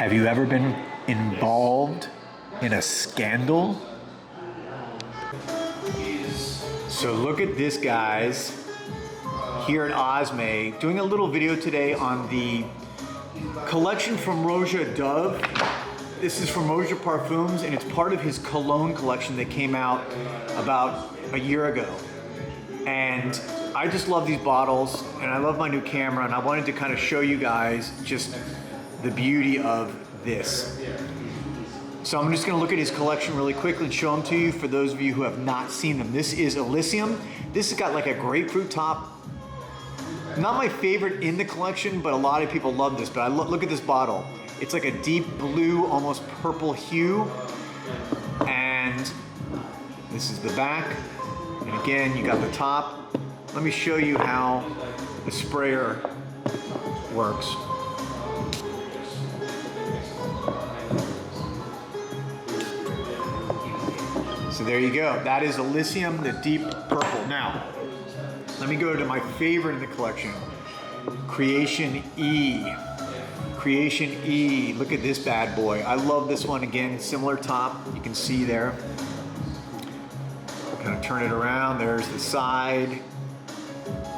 Have you ever been involved in a scandal? So look at this, guys. Here at Osme, doing a little video today on the collection from ROJA Dove. This is from ROJA Parfums, and it's part of his cologne collection that came out about a year ago. And I just love these bottles, and I love my new camera, and I wanted to kind of show you guys just the beauty of this. So I'm just gonna look at his collection really quickly and show them to you for those of you who have not seen them. This is Elysium. This has got like a grapefruit top. Not my favorite in the collection, but a lot of people love this. But look at this bottle. It's like a deep blue, almost purple hue. And this is the back. And again, you got the top. Let me show you how the sprayer works. So there you go. That is Elysium, the deep purple. Now, let me go to my favorite in the collection, Creation E. Creation E, look at this bad boy. I love this one. Again, similar top, you can see there. Kind of turn it around, there's the side.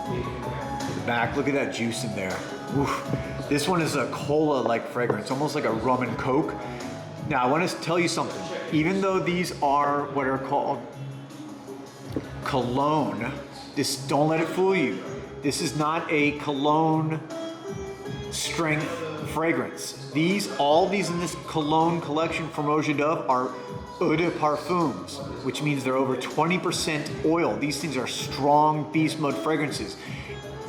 The back, look at that juice in there. Oof. This one is a cola-like fragrance, almost like a rum and coke. Now, I want to tell you something. Even though these are what are called cologne, don't let it fool you. This is not a cologne strength fragrance. All these in this cologne collection from ROJA Dove are eau de parfums, which means they're over 20% oil. These things are strong beast mode fragrances.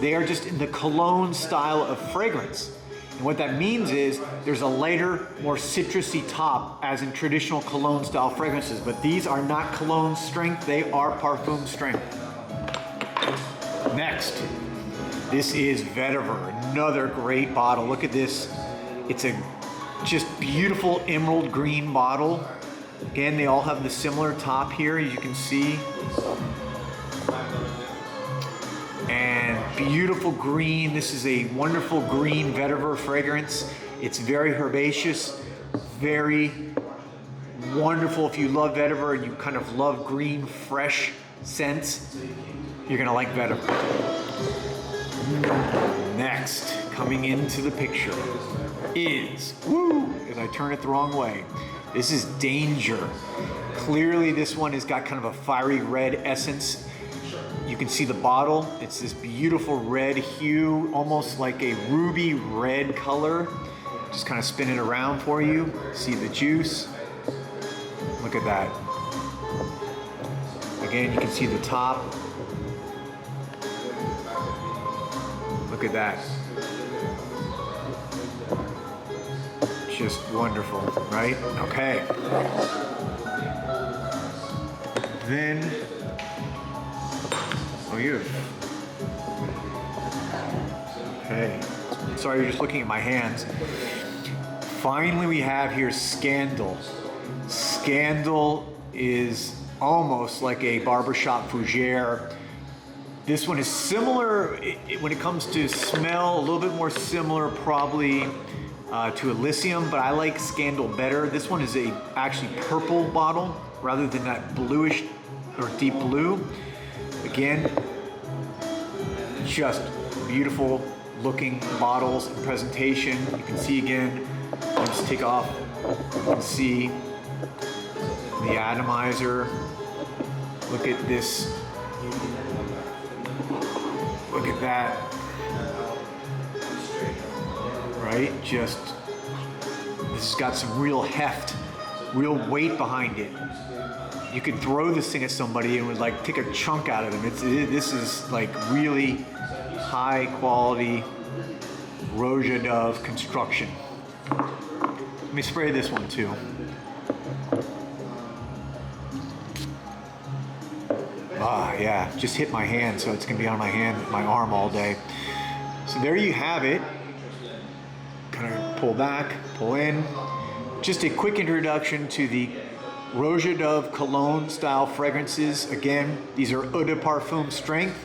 They are just in the cologne style of fragrance. And what that means is there's a lighter, more citrusy top as in traditional cologne style fragrances, but these are not cologne strength, they are parfum strength. Next, this is Vetiver, another great bottle. Look at this. It's a just beautiful emerald green bottle. Again, they all have the similar top here, as you can see. And beautiful green. This is a wonderful green Vetiver fragrance. It's very herbaceous, very wonderful. If you love Vetiver and you kind of love green, fresh scents, you're gonna like Vetiver. Next, coming into the picture is, and I turn it the wrong way, this is Danger. Clearly this one has got kind of a fiery red essence. You can see the bottle. It's this beautiful red hue, almost like a ruby red color. Just kind of spin it around for you. See the juice. Look at that. Again, you can see the top. Look at that. Just wonderful, right? Okay. Then, okay. Sorry, you're just looking at my hands. Finally, we have here Scandal. Scandal is almost like a barbershop fougere. This one is similar when it comes to smell, a little bit more similar probably to Elysium, but I like Scandal better. This one is actually purple bottle rather than that bluish or deep blue. Again, just beautiful looking bottles and presentation. You can see again, I'll just take off, you can see the atomizer. Look at this, look at that, right? Just, this has got some real heft, real weight behind it. You could throw this thing at somebody and would like take a chunk out of them. This is like really high quality ROJA Dove construction. Let me spray this one too. Ah, yeah, just hit my hand, so it's gonna be on my hand, my arm all day. So there you have it. Kind of pull back, pull in. Just a quick introduction to the ROJA Dove cologne style fragrances. Again, these are eau de parfum strength,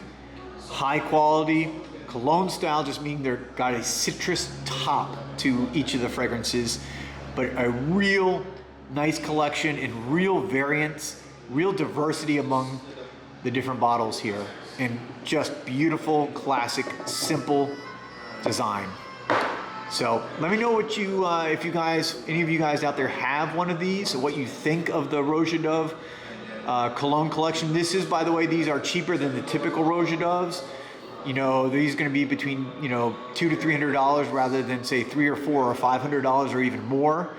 high quality, cologne style, just meaning they're got a citrus top to each of the fragrances, but a real nice collection and real variants, real diversity among the different bottles here, and just beautiful, classic, simple design. So let me know what you, if you guys, any of you guys out there have one of these, what you think of the ROJA Dove cologne collection. This is, by the way, these are cheaper than the typical ROJA Doves. You know, these are going to be between, you know, $200 to $300 rather than say $300 or $400 or $500 or even more.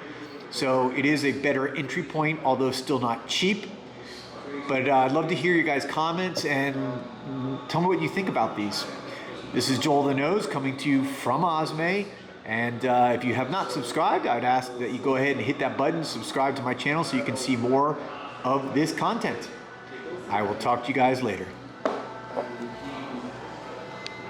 So it is a better entry point, although still not cheap. But I'd love to hear your guys' comments and tell me what you think about these. This is Joel the Nose coming to you from Osme. And if you have not subscribed, I'd ask that you go ahead and hit that button, subscribe to my channel so you can see more of this content. I will talk to you guys later.